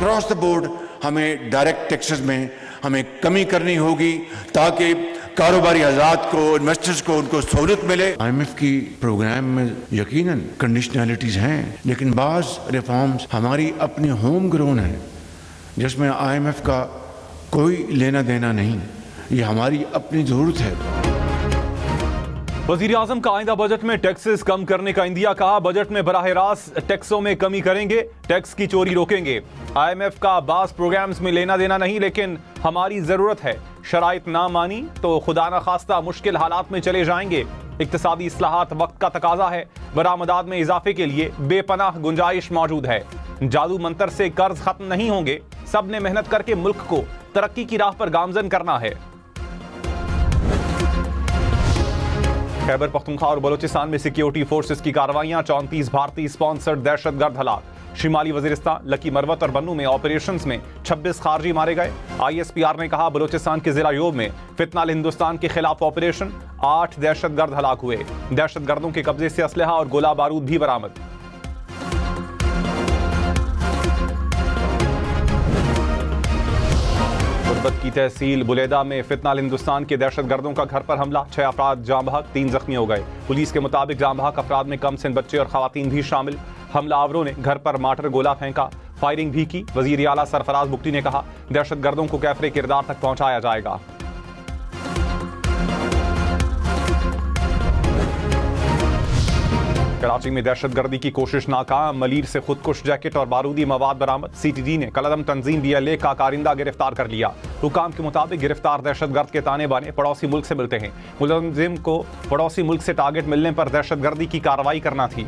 Across the board हमें direct taxes में हमें कमी करनी होगी ताकि कारोबारी आजाद को, इन्वेस्टर्स को, उनको सहूलियत मिले। IMF की प्रोग्राम में यकीनन कंडीशनैलिटीज हैं, लेकिन बाज रिफॉर्म्स हमारी अपनी होम ग्रोन है जिसमें IMF का कोई लेना देना नहीं, ये हमारी अपनी जरूरत है। वजीर आजम का आइंदा बजट में टैक्सेस कम करने का इंदिया, कहा बजट में बराह रास्त टैक्सों में कमी करेंगे, टैक्स की चोरी रोकेंगे। IMF का बास प्रोग्राम्स में लेना देना नहीं, लेकिन हमारी जरूरत है। शराइत ना मानी तो खुदा न खास्ता मुश्किल हालात में चले जाएंगे। इक्तिसादी इस्लाहात वक्त का तकाजा है। बरामदात में इजाफे के लिए बेपनाह गुंजाइश मौजूद है। जादू मंतर से कर्ज खत्म नहीं होंगे। सब ने मेहनत करके मुल्क को तरक्की की राह पर गामजन करना है। खैबर पख्तूनख्वा और बलोचिस्तान में सिक्योरिटी फोर्सेस की कार्रवाइयां, 34 भारतीय स्पॉन्सर्ड दहशतगर्द हलाक। शिमाली वजीरिस्तान, लकी मरवत और बन्नू में ऑपरेशंस में 26 खारजी मारे गए। ISPR ने कहा बलोचिस्तान के जिला योब में फितनाल हिंदुस्तान के खिलाफ ऑपरेशन, 8 दहशतगर्द हलाक हुए। दहशतगर्दों के कब्जे से असलहा और गोला बारूद भी बरामद। की तहसील बुलेदा में फितनाल हिंदुस्तान के दहशतगर्दों का घर पर हमला, 6 अफराद जाँ बहक, 3 जख्मी हो गए। पुलिस के मुताबिक जाँ बहक अफराद में कम सिन बच्चे और खवातीन भी शामिल। हमलावरों ने घर पर माटर गोला फेंका, फायरिंग भी की। वजीर आला सरफराज बुख्ती ने कहा दहशतगर्दों को कैफरे किरदार तक पहुंचाया जाएगा। कराची में दहशतगर्दी की कोशिश नाकाम, मलीर से खुदकुश जैकेट और बारूदी मवाद बरामद। CTD ने कलदम तंजीम BLA का कारिंदा गिरफ्तार कर लिया। हुकाम के मुताबिक गिरफ्तार दहशतगर्द के ताने बाने पड़ोसी मुल्क से मिलते हैं। मुलजिम को पड़ोसी मुल्क से टारगेट मिलने पर दहशतगर्दी की कार्रवाई करना थी।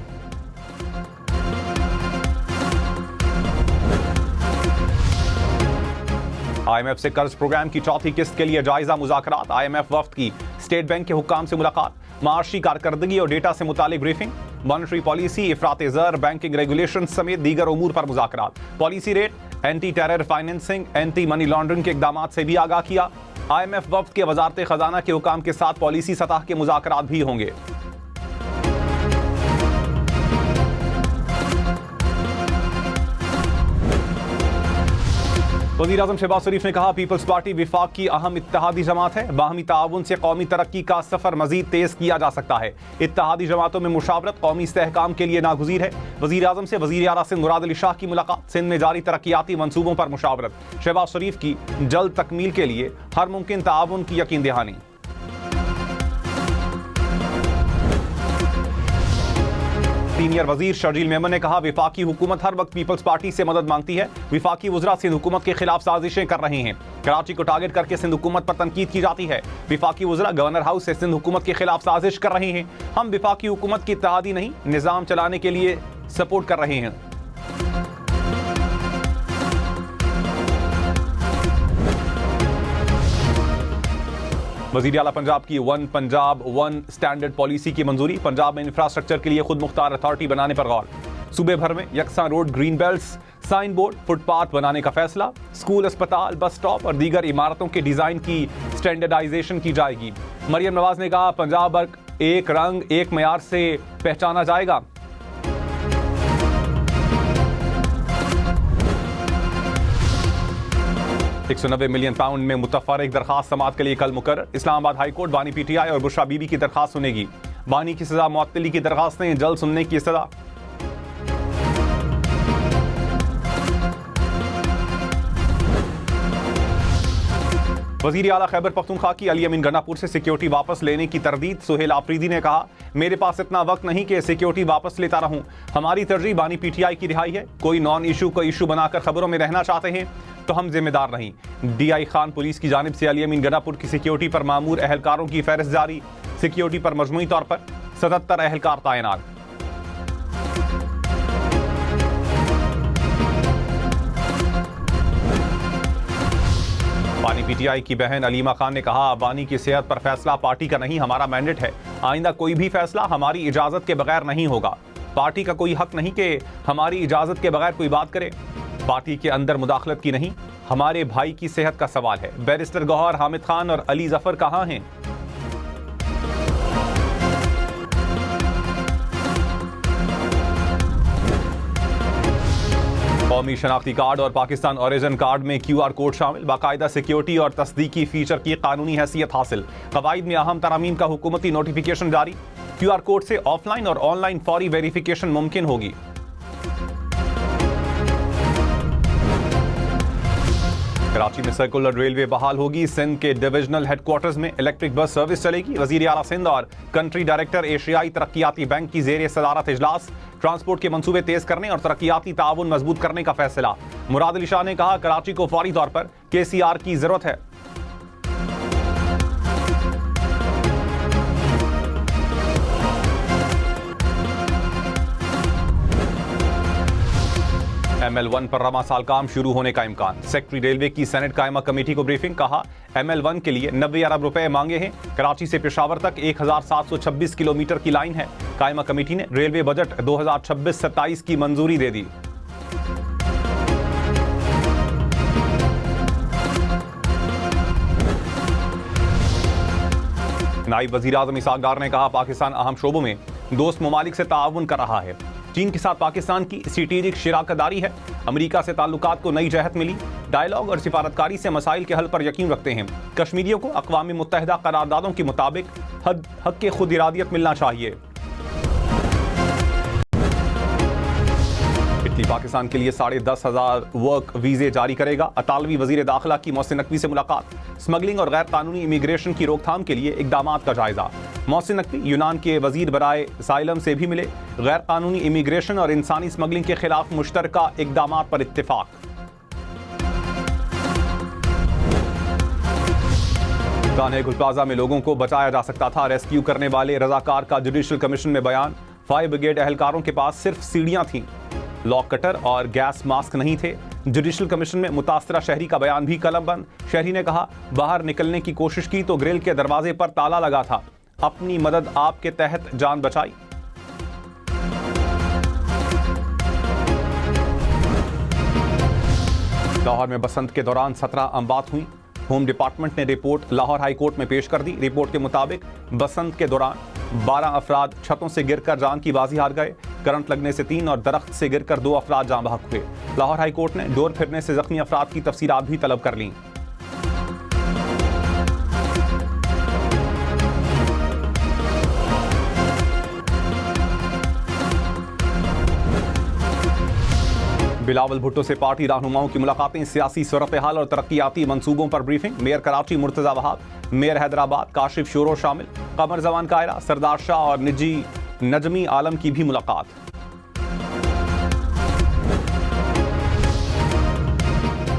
IMF से कर्ज प्रोग्राम की चौथी किस्त के लिए जायजा मुज़ाकरात। IMF वफ्द की स्टेट बैंक के हुकाम से मुलाकात, माशी कारकर्दगी और डेटा से मुतालिक ब्रीफिंग। मॉनेटरी पॉलिसी, इफरात ज़र, बैंकिंग रेगुलेशन समेत दीगर उमूर पर मुज़ाकरात। Policy rate, anti terror financing, anti money laundering के इकदामात से भी आगाह किया। IMF वफ्द के वजारत खजाना के हुकाम के साथ पॉलिसी सतह के मुज़ाकरात भी होंगे। वज़ीर आज़म शहबाज शरीफ ने कहा पीपल्स पार्टी विफाक की अहम इत्तेहादी जमात है। बाहमी ताउन से कौमी तरक्की का सफर मजीद तेज किया जा सकता है। इत्तेहादी जमातों में मुशावरत कौमी इस्तेहकाम के लिए नागुज़ीर है। वज़ीर आज़म से वज़ीर आला सिंध मुराद अली शाह की मुलाकात, सिंध में जारी तरक्याती मंसूबों पर मुशावरत। शहबाज शरीफ की जल्द तकमील के लिए हर मुमकिन ताउन की यकीन दहानी। सीनियर वजीर शर्जील मेमन ने कहा विफाकी हुकूमत हर वक्त पीपल्स पार्टी से मदद मांगती है। विफाकी वज़रा सिंध हुकूमत के खिलाफ साजिशें कर रहे हैं। कराची को टारगेट करके सिंध हुकूमत पर तनकीद की जाती है। विफाकी वज़रा गवर्नर हाउस से सिंध हुकूमत के खिलाफ साजिश कर रहे हैं। हम विफाकी हुकूमत की इत्तेहादी नहीं, निज़ाम चलाने के लिए सपोर्ट कर रहे हैं। वज़ीर आला पंजाब की one Punjab one standard policy की मंजूरी। पंजाब में इंफ्रास्ट्रक्चर के लिए खुद मुख्तार अथॉरिटी बनाने पर गौर। सूबे भर में यकसा road, green belts, sign board, footpath बनाने का फैसला। स्कूल, अस्पताल, बस स्टॉप और दीगर इमारतों के डिजाइन की स्टैंडर्डाइजेशन की जाएगी। मरियम नवाज ने कहा पंजाब एक रंग एक मयार से पहचाना जाएगा। 190 मिलियन पाउंड में मुतफर्रिक दरखास्त समाअत के लिए कल मुकर्रर। इस्लामाबाद हाई कोर्ट बानी PTI और बुशरा बीबी की दरखास्त सुनेगी। बानी की सजा मुअत्तली की दरखास्तें जल्द सुनने की सजा। वज़ीर आला खैबर पख्तूनख्वा की अली अमीन गन्नापुर से सिक्योरिटी वापस लेने की तरदीद। सुहेल आफरीदी ने कहा मेरे पास इतना वक्त नहीं कि सिक्योरिटी वापस लेता रहूं। हमारी तरजीह बानी PTI की रिहाई है। कोई नॉन इशू को इशू बनाकर खबरों में रहना चाहते हैं तो हम जिम्मेदार नहीं। DI खान पुलिस की जानिब से अली अमीन गन्नापुर की सिक्योरिटी पर मामूर अहलकारों की फहरिस्त जारी। सिक्योरिटी पर मजमूई तौर पर 77 अहलकार तैनात। बानी PTI की बहन अलीमा खान ने कहा बानी की सेहत पर फैसला पार्टी का नहीं, हमारा मैंडेट है। आइंदा कोई भी फैसला हमारी इजाजत के बगैर नहीं होगा। पार्टी का कोई हक नहीं कि हमारी इजाजत के बगैर कोई बात करे। पार्टी के अंदर मुदाखलत की नहीं, हमारे भाई की सेहत का सवाल है। बैरिस्टर गौहर, हामिद खान और अली जफर कहां हैं? कौमी शनाख्ती कार्ड और पाकिस्तान ओरिजिन कार्ड में QR कोड शामिल, बाकायदा सिक्योरिटी और तस्दीकी फीचर की कानूनी हैसियत हासिल। कवायद में अहम तरामीम का हुकूमती नोटिफिकेशन जारी। QR कोड से ऑफलाइन और ऑनलाइन फौरी वेरिफिकेशन मुमकिन होगी। कराची में सर्कुलर रेलवे बहाल होगी। सिंध के डिविजनल हेडक्वार्टर्स में इलेक्ट्रिक बस सर्विस चलेगी। वजीर आला सिंध और कंट्री डायरेक्टर एशियाई तरक्याती बैंक की जेर सदारत इजलास। ट्रांसपोर्ट के मंसूबे तेज करने और तरक्याती ताउन मजबूत करने का फैसला। मुराद अली शाह ने कहा, कराची को फौरी तौर पर KCR की जरूरत है। ML1 पर रमा साल काम शुरू होने का इम्कान। सेक्रेटरी रेलवे की सेनेट कायमा कमेटी को ब्रीफिंग। कहा, ML1 के लिए 90 अरब रुपए मांगे हैं। कराची से पेशावर तक 1726 किलोमीटर की लाइन है। कायमा कमेटी ने रेलवे बजट 2026-27 की मंजूरी दे दी। नायब वजीर आजम इसाक डार ने कहा, पाकिस्तान अहम शोबों में दोस्त ममालिक से ताउन कर रहा है। चीन के साथ पाकिस्तान की स्ट्रेटेजिक शराकतदारी है। अमेरिका से ताल्लुकात को नई जहत मिली। डायलॉग और सिफारतकारी से मसाइल के हल पर यकीन रखते हैं। कश्मीरियों को अक़वाम मुत्तहिदा करारदादों के मुताबिक हक के खुद इरादियत मिलना चाहिए। इटली पाकिस्तान के लिए 10,500 वर्क वीजे जारी करेगा। अतालवी वजीर दाखिला की मोहसिन नकवी से मुलाकात। स्मगलिंग और गैर कानूनी इमिग्रेशन की रोकथाम के लिए इकदामात का जायजा। मोहसिन नकवी यूनान के वजीर बराए साइलम से भी मिले। गैर कानूनी इमिग्रेशन और इंसानी स्मगलिंग के खिलाफ मुश्तरका इकदामात पर इत्तेफाक। गाने गुल प्लाजा में लोगों को बचाया जा सकता था। रेस्क्यू करने वाले रजाकार का जुडिशल कमीशन में बयान। फायर ब्रिगेड एहलकारों के पास सिर्फ सीढ़ियां थीं, लॉक कटर और गैस मास्क नहीं थे। जुडिशल कमीशन में मुतासरा शहरी का बयान भी कलमबंद। शहरी ने कहा, बाहर निकलने की कोशिश की तो ग्रिल के दरवाजे पर ताला लगा था। अपनी मदद आपके तहत जान बचाई। लाहौर में बसंत के दौरान 17 अमवात हुई। होम डिपार्टमेंट ने रिपोर्ट लाहौर हाई कोर्ट में पेश कर दी। रिपोर्ट के मुताबिक बसंत के दौरान 12 अफराद छतों से गिरकर जान की बाजी हार गए। करंट लगने से 3 और दरख्त से गिरकर 2 अफराद जान बहक हुए। लाहौर हाई कोर्ट ने डोर फिरने से जख्मी अफराद की तफसीलात भी तलब कर लीं। बिलावल भुट्टो से पार्टी रहनुमाओं की मुलाकातें। सियासी सूरत हाल और तरक्याती मंसूबों पर briefing. Mayor Karachi Murtaza Wahab, mayor Hyderabad Kashif sorrow शामिल। कमर जवान कायरा, सरदार शाह और निजी नजमी आलम की भी मुलाकात।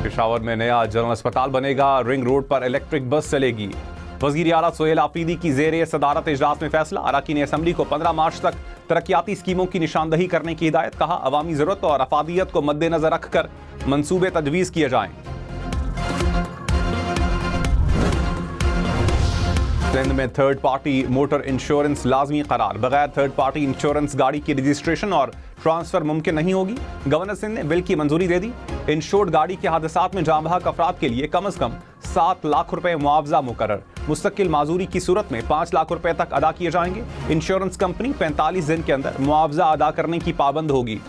पेशावर में नया जनरल अस्पताल बनेगा। रिंग रोड पर इलेक्ट्रिक बस चलेगी। वजीर आला सोहेल आफरीदी की जेर सदारत इजलास में फैसला। अराकीन असम्बली को 15 मार्च तक तरक्याती स्कीमों की निशानदही करने की हिदायत। कहा, अवामी जरूरत और अफादियत को मद्देनजर रखकर मंसूबे तजवीज़ किए जाएं। सिंध में थर्ड पार्टी मोटर इंश्योरेंस लाजमी करार। बगैर थर्ड पार्टी इंश्योरेंस गाड़ी की रजिस्ट्रेशन और ट्रांसफर मुमकिन नहीं होगी। गवर्नर सिंध ने बिल की मंजूरी दे दी। इंश्योर्ड गाड़ी के हादसात में जान बहक अफराद के लिए कम से कम 7 लाख रुपए मुआवजा मुकर्रर। मुस्तकिल माजूरी की सूरत में 5 लाख रुपए तक अदा किए जाएंगे। इंश्योरेंस कंपनी 45 दिन के अंदर मुआवजा अदा करने की पाबंद होगी।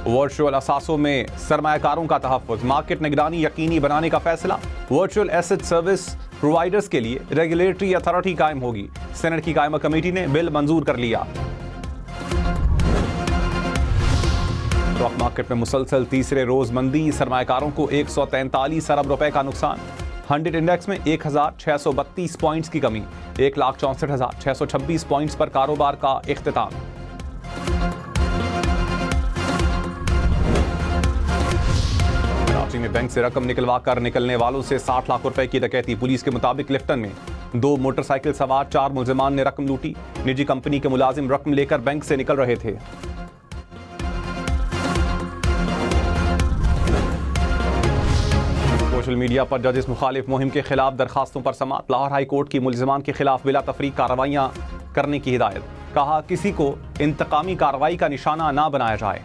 वर्चुअल असासों में सरमायाकारों का तहफ़्फ़ुज़। मार्केट निगरानी यकीनी बनाने का फैसला। वर्चुअल एसेट सर्विस प्रोवाइडर्स के लिए रेगुलेटरी अथॉरिटी कायम होगी। सेनेट की कायमा कमेटी ने बिल मंजूर कर लिया। स्टॉक मार्केट में मुसलसल तीसरे रोज मंदी। सरमायाकारों को 143 अरब रुपए का नुकसान। 100 इंडेक्स में 1632 पॉइंट्स की कमी। 1,64,626 पॉइंट्स पर कारोबार का इख्तिताम। कराची में बैंक से रकम निकलवा कर निकलने वालों से 60 लाख रुपए की डकैती। पुलिस के मुताबिक लिफ्टन में 2 मोटरसाइकिल सवार 4 मुलजिमान ने रकम लूटी। निजी कंपनी के मुलाजिम रकम लेकर बैंक से निकल रहे थे। सोशल मीडिया पर जजेस मुखालिफ मुहिम के खिलाफ दरखास्तों पर समाअत। लाहौर हाई कोर्ट की मुलजिमान के खिलाफ बिला तफरीक कार्रवाइयां करने की हिदायत। कहा, किसी को इंतकामी कार्रवाई का निशाना ना बनाया जाए।